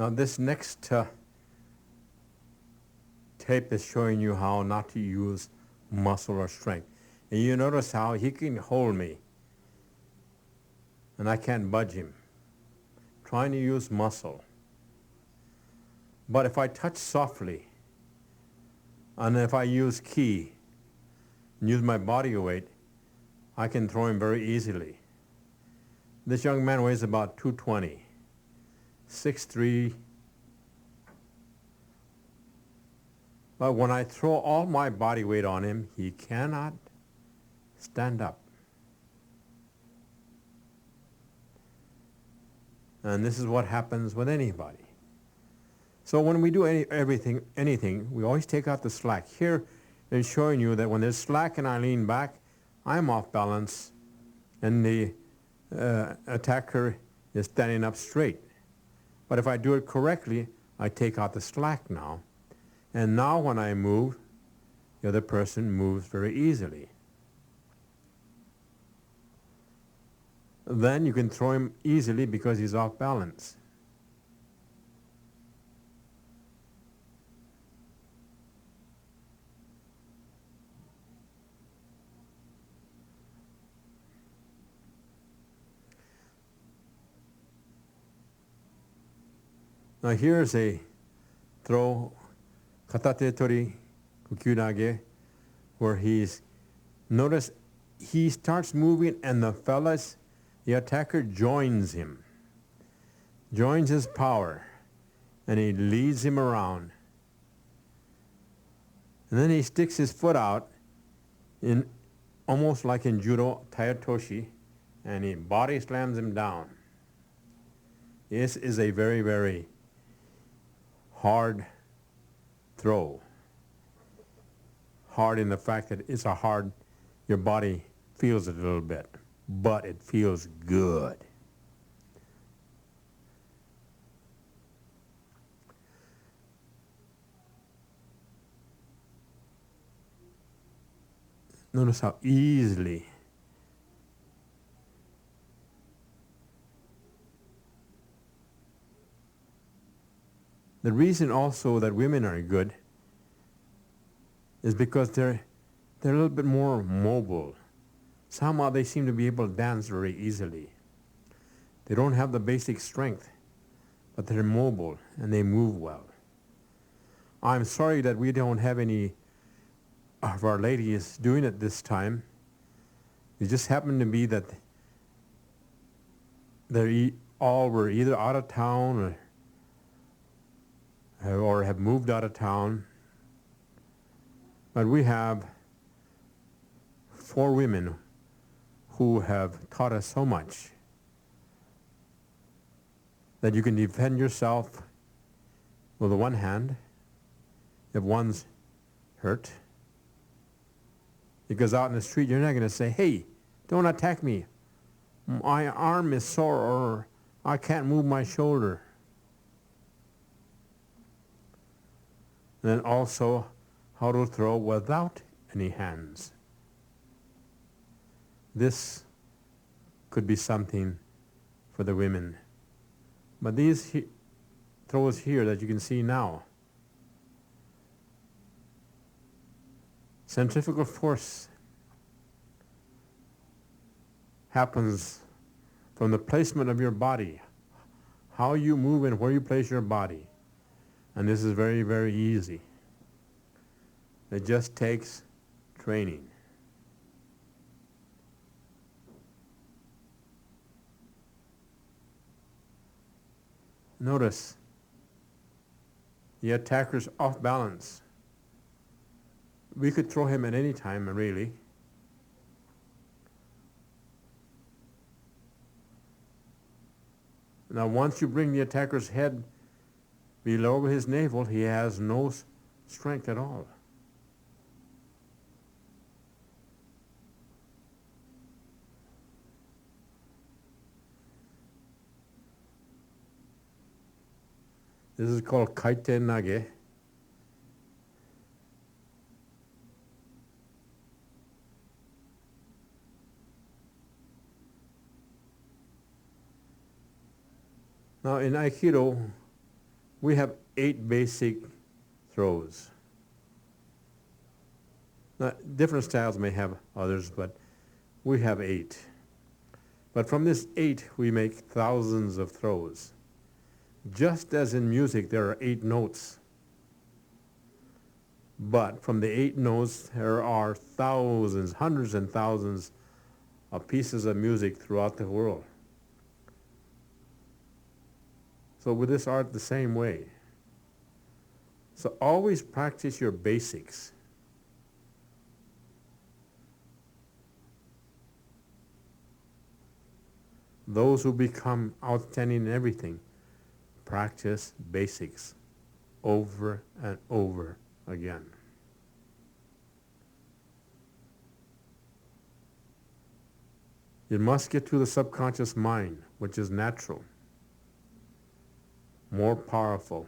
Now this next tape is showing you how not to use muscle or strength. And you notice how he can hold me and I can't budge him. Trying to use muscle. But if I touch softly and if I use ki and use my body weight, I can throw him very easily. This young man weighs about 220, 6'3". But when I throw all my body weight on him, he cannot stand up. And this is what happens with anybody. So when we do anything, we always take out the slack. Here it's showing you that when there's slack and I lean back, I'm off balance and the attacker is standing up straight. But if I do it correctly, I take out the slack now. And now when I move, the other person moves very easily. Then you can throw him easily because he's off balance. Now here's a throw, katate tori, kukyunage, where notice he starts moving and the attacker joins him, joins his power, and he leads him around. And then he sticks his foot out, almost like in judo, tayatoshi, and he body slams him down. This is a very, very hard throw. Hard in the fact that it's your body feels it a little bit, but it feels good. Notice how easily the reason also that women are good is because they're a little bit more mobile. Somehow they seem to be able to dance very easily. They don't have the basic strength, but they're mobile and they move well. I'm sorry that we don't have any of our ladies doing it this time. It just happened to be that they all were either out of town or have moved out of town. But we have 4 women who have taught us so much that you can defend yourself with one hand if one's hurt. Because out in the street, you're not going to say, hey, don't attack me. My arm is sore or I can't move my shoulder. And then also how to throw without any hands. This could be something for the women. But these throws here that you can see now, centrifugal force happens from the placement of your body, how you move and where you place your body. And this is very, very easy. It just takes training. Notice the attacker's off balance. We could throw him at any time, really. Now, once you bring the attacker's head below his navel, he has no strength at all. This is called kaiten nage. Now in Aikido, We have 8 basic throws. Now, different styles may have others, but we have 8. But from this 8, we make thousands of throws. Just as in music, there are 8 notes. But from the 8 notes, there are thousands, hundreds and thousands of pieces of music throughout the world. So with this art, the same way. So always practice your basics. Those who become outstanding in everything practice basics over and over again. You must get to the subconscious mind, which is natural, more powerful.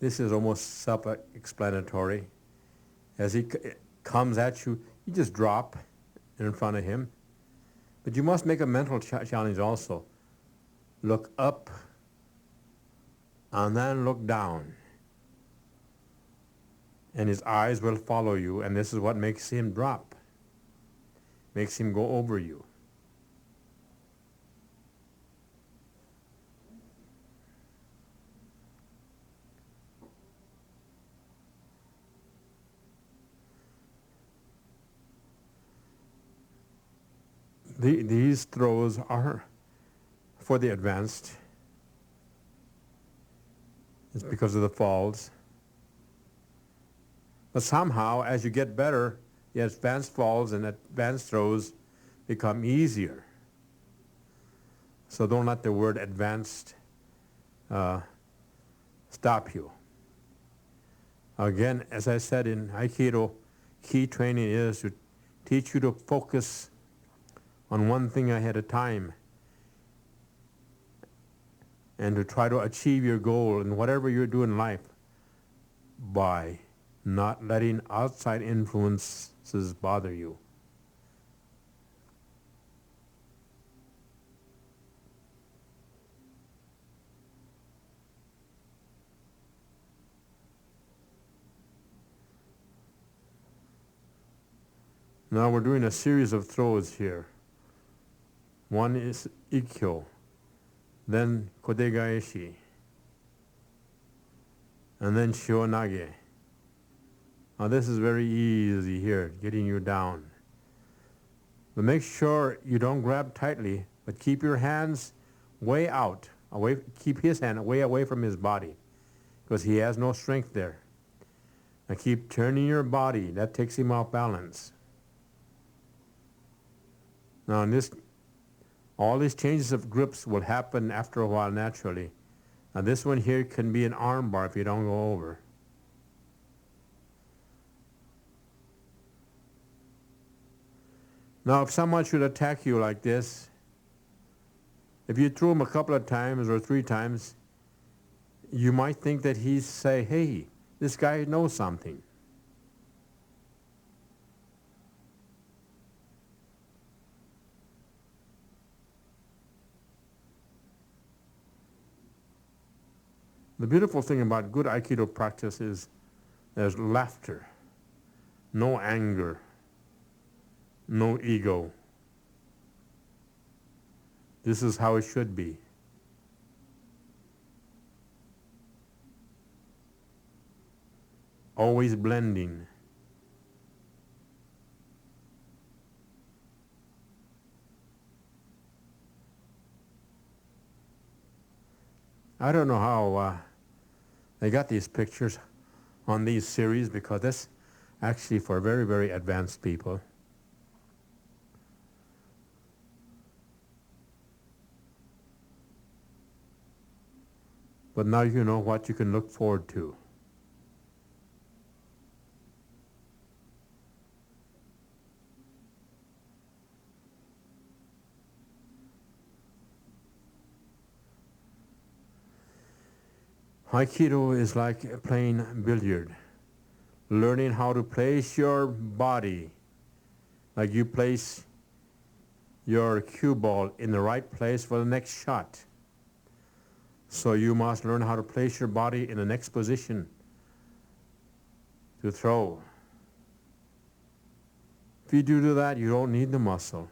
This is almost self-explanatory. As he comes at you, you just drop in front of him. But you must make a mental challenge also. Look up and then look down. And his eyes will follow you, and this is what makes him drop, makes him go over you. These throws are for the advanced. It's because of the falls. But somehow, as you get better, the advanced falls and advanced throws become easier. So don't let the word advanced stop you. Again, as I said in Aikido, key training is to teach you to focus on one thing at a time and to try to achieve your goal in whatever you do in life by not letting outside influences bother you. Now we're doing a series of throws here. One is ikkyo, then kotegaeshi, and then shionage. Now this is very easy here, getting you down. But make sure you don't grab tightly, but keep your hands way out, keep his hand way away from his body, because he has no strength there. Now keep turning your body, that takes him off balance. Now in this, all these changes of grips will happen after a while naturally. Now this one here can be an arm bar if you don't go over. Now if someone should attack you like this, if you threw him a couple of times or 3 times, you might think that he's say, hey, this guy knows something. The beautiful thing about good Aikido practice is there's laughter, no anger, no ego. This is how it should be. Always blending. I don't know how they got these pictures on these series, because that's actually for very, very advanced people. But now you know what you can look forward to. Aikido is like playing billiard. Learning how to place your body, like you place your cue ball in the right place for the next shot. So you must learn how to place your body in the next position to throw. If you do that, you don't need the muscle.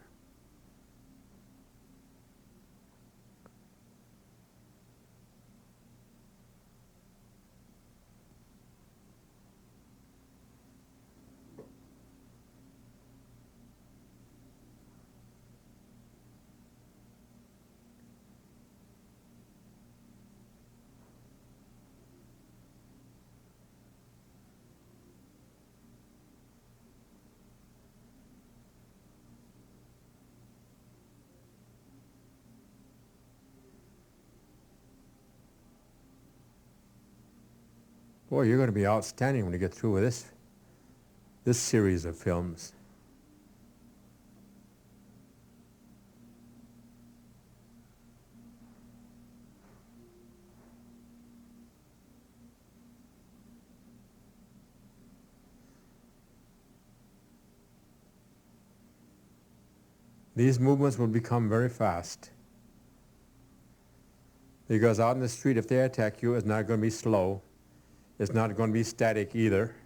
Boy, you're going to be outstanding when you get through with this series of films. These movements will become very fast. Because out in the street, if they attack you, it's not going to be slow. It's not going to be static either.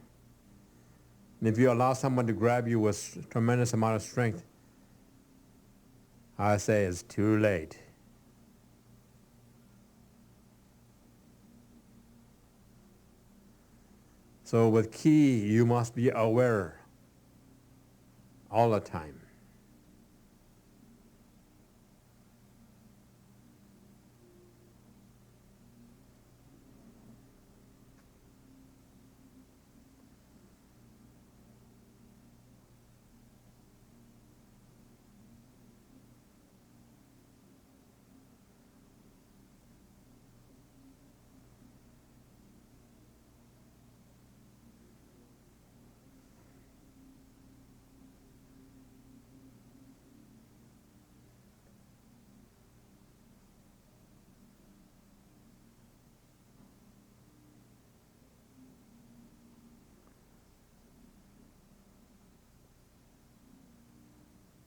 And if you allow someone to grab you with a tremendous amount of strength, I say it's too late. So with ki, you must be aware all the time.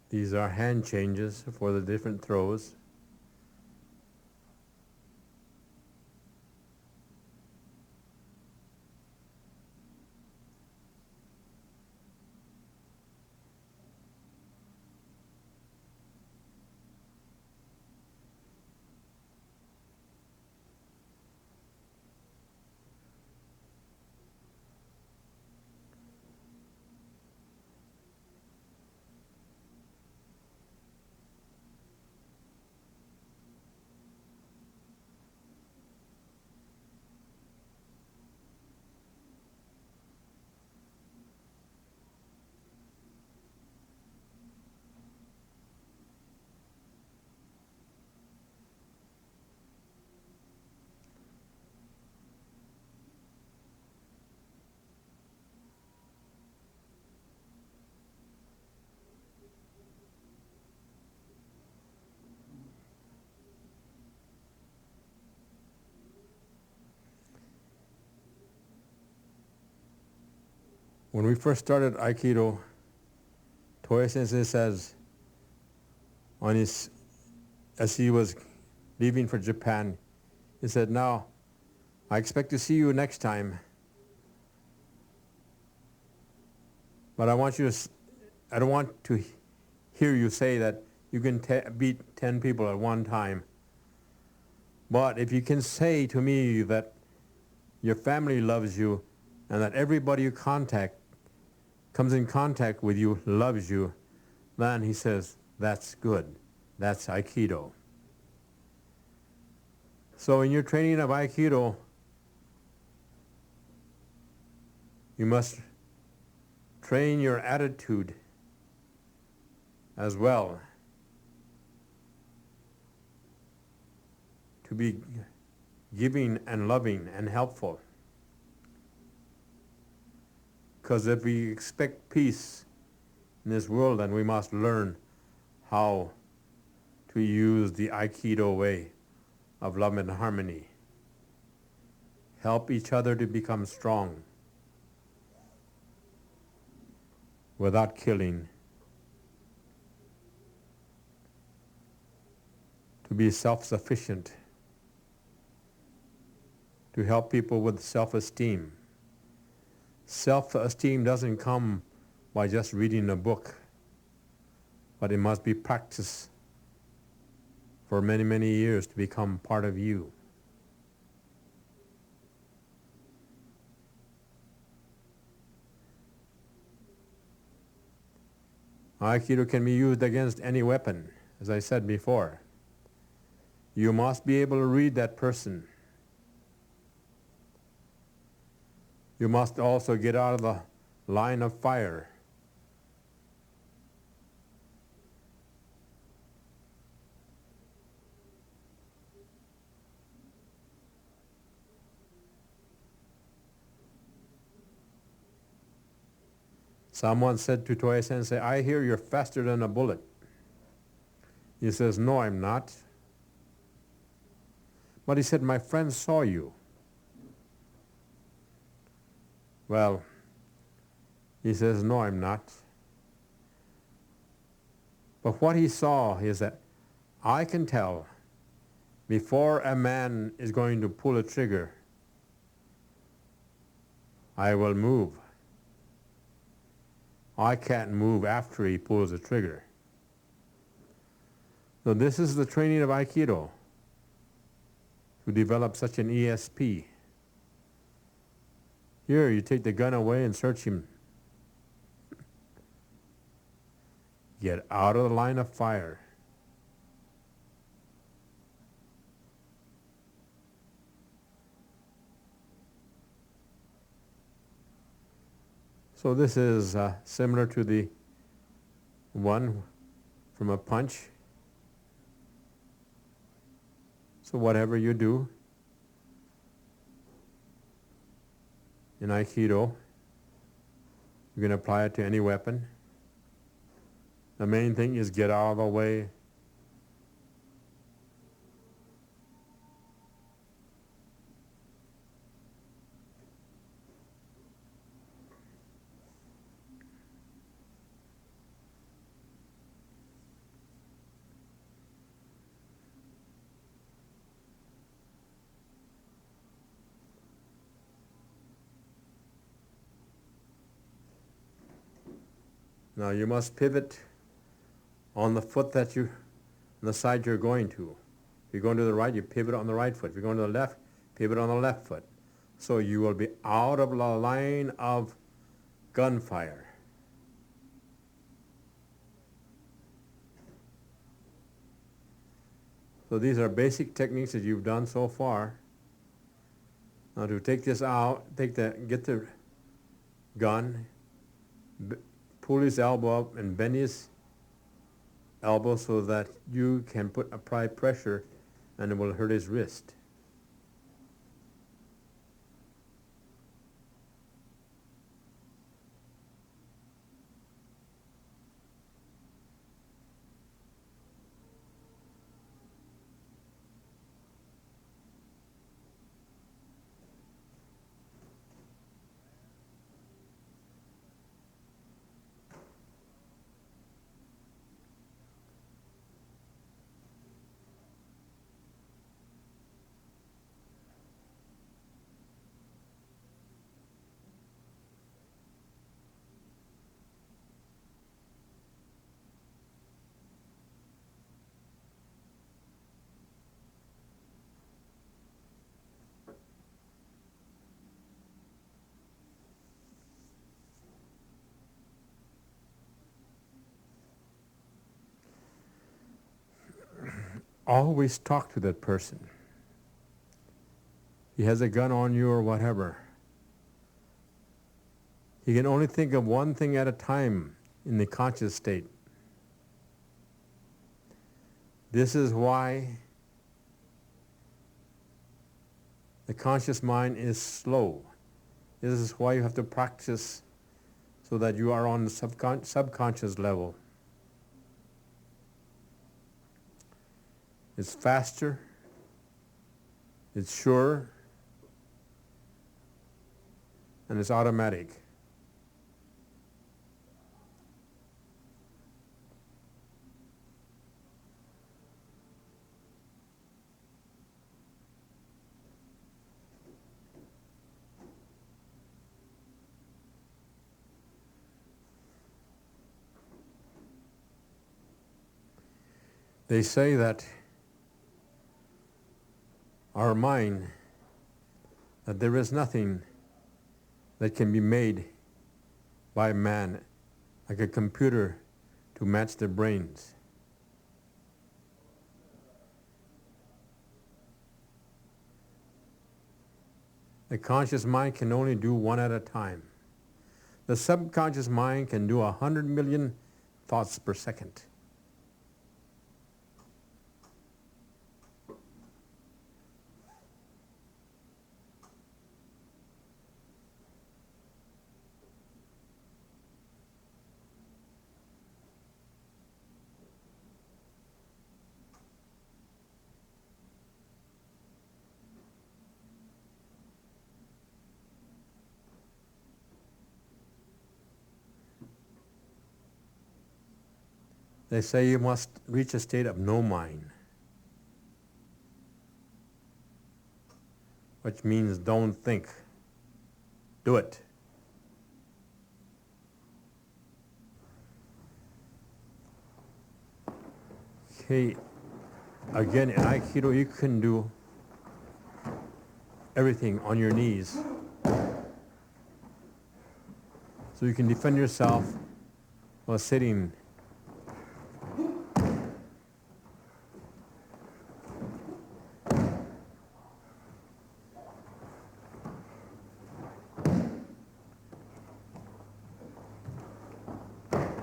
These are hand changes for the different throws. When we first started Aikido, Toya Sensei says, as he was leaving for Japan, he said, "Now, I expect to see you next time, but I don't want to hear you say that you can beat 10 people at one time. But if you can say to me that your family loves you and that everybody you comes in contact with you loves you, then," he says, "that's good. That's Aikido." So in your training of Aikido, you must train your attitude as well to be giving and loving and helpful. Because if we expect peace in this world, then we must learn how to use the Aikido way of love and harmony. Help each other to become strong without killing. To be self-sufficient. To help people with self-esteem. Self-esteem doesn't come by just reading a book, but it must be practiced for many, many years to become part of you. Aikido can be used against any weapon, as I said before. You must be able to read that person. You must also get out of the line of fire. Someone said to Toei Sensei, "I hear you're faster than a bullet." He says, "No, I'm not." But he said, "My friend saw you." Well, he says, "No, I'm not." But what he saw is that I can tell before a man is going to pull a trigger, I will move. I can't move after he pulls the trigger. So this is the training of Aikido, to develop such an ESP. Here, you take the gun away and search him. Get out of the line of fire. So this is similar to the one from a punch. So whatever you do in Aikido, you can apply it to any weapon. The main thing is get out of the way. Now you must pivot on the foot that on the side you're going to. If you're going to the right, you pivot on the right foot. If you're going to the left, pivot on the left foot. So you will be out of the line of gunfire. So these are basic techniques that you've done so far. Now to take this out, get the gun, pull his elbow up and bend his elbow so that you can apply pressure and it will hurt his wrist. Always talk to that person. he has a gun on you or whatever. He can only think of one thing at a time in the conscious state. This is why the conscious mind is slow. This is why you have to practice so that you are on the subconscious level. It's faster, it's sure, and it's automatic. They say that our mind, that there is nothing that can be made by man, like a computer, to match their brains. The conscious mind can only do one at a time. The subconscious mind can do 100 million thoughts per second. They say you must reach a state of no mind, which means don't think. Do it. Okay, again, in Aikido, you can do everything on your knees. So you can defend yourself while sitting.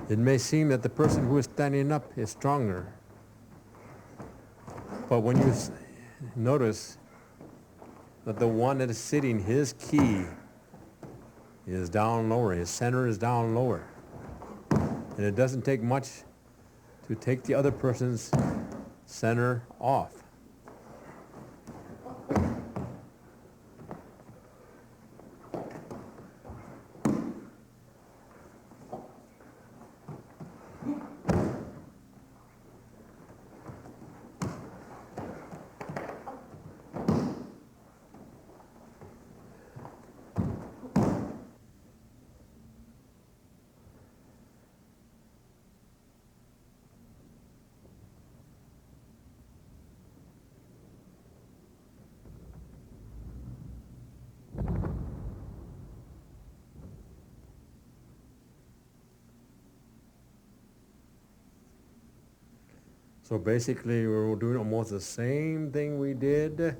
It may seem that the person who is standing up is stronger, but when you notice that the one that is sitting, his ki is down lower, his center is down lower, and it doesn't take much to take the other person's center off. So basically, we're doing almost the same thing we did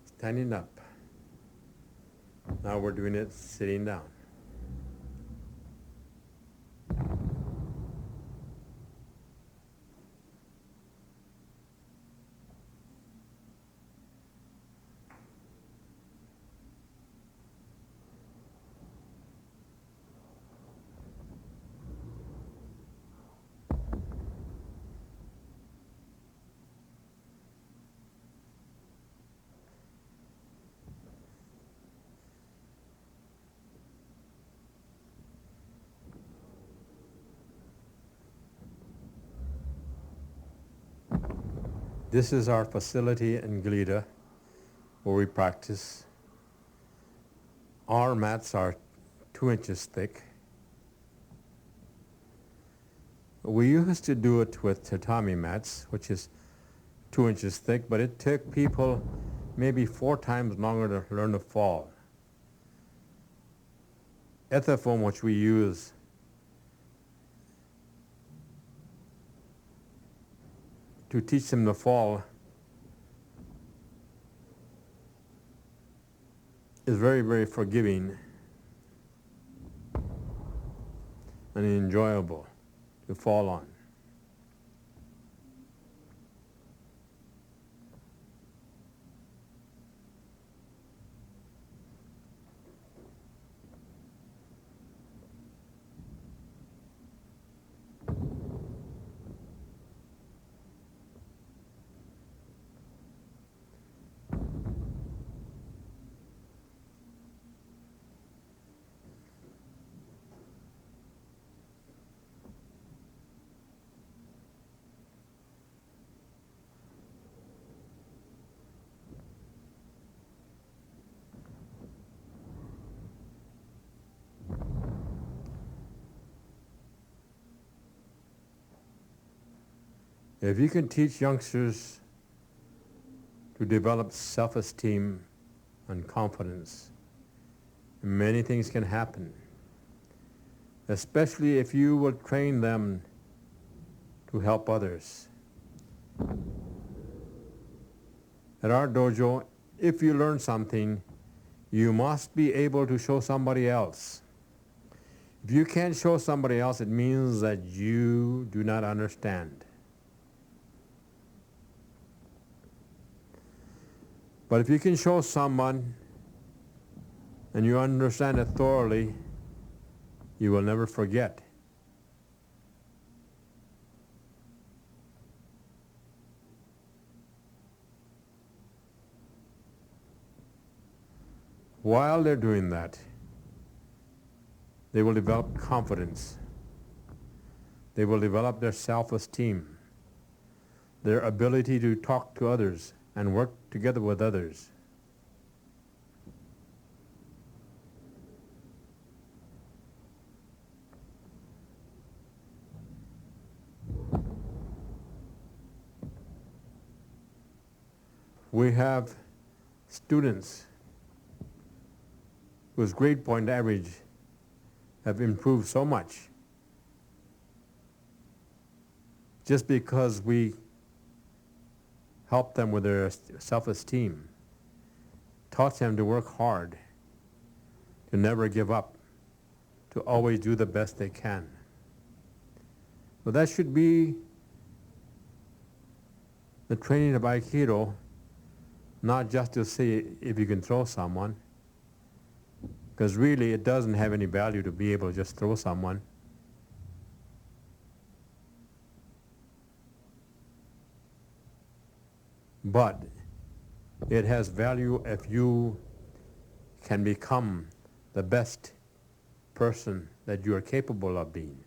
standing up. Now we're doing it sitting down. This is our facility in Glida where we practice. Our mats are 2 inches thick. We used to do it with tatami mats, which is 2 inches thick, but it took people maybe 4 times longer to learn to fall. Ethafoam, which we use, to teach them to fall is very, very forgiving and enjoyable to fall on. If you can teach youngsters to develop self-esteem and confidence, many things can happen, especially if you will train them to help others. At our dojo, if you learn something, you must be able to show somebody else. If you can't show somebody else, it means that you do not understand. But if you can show someone and you understand it thoroughly, you will never forget. While they're doing that, they will develop confidence. They will develop their self-esteem, their ability to talk to others and work together with others. We have students whose grade point average have improved so much just because we helped them with their self-esteem, taught them to work hard, to never give up, to always do the best they can. So that should be the training of Aikido, not just to see if you can throw someone, because really it doesn't have any value to be able to just throw someone. But it has value if you can become the best person that you are capable of being,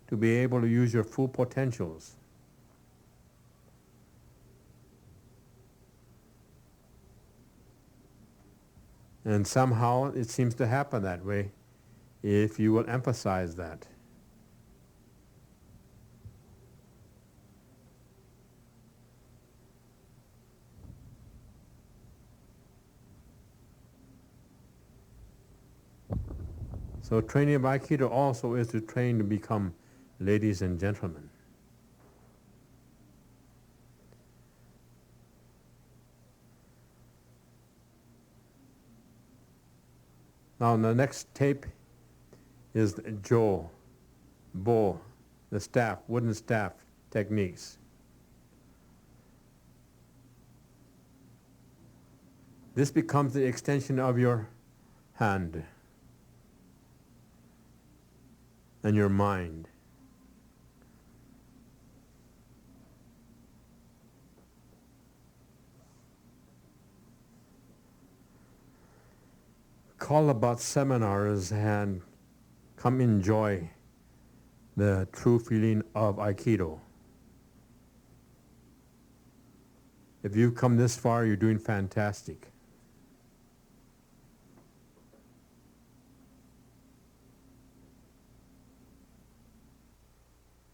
to be able to use your full potentials. And somehow it seems to happen that way if you will emphasize that. So training of Aikido also is to train to become ladies and gentlemen. Now the next tape is the Jo, Bo, the staff, wooden staff techniques. This becomes the extension of your hand and your mind. Call about seminars and come enjoy the true feeling of Aikido. If you've come this far, you're doing fantastic.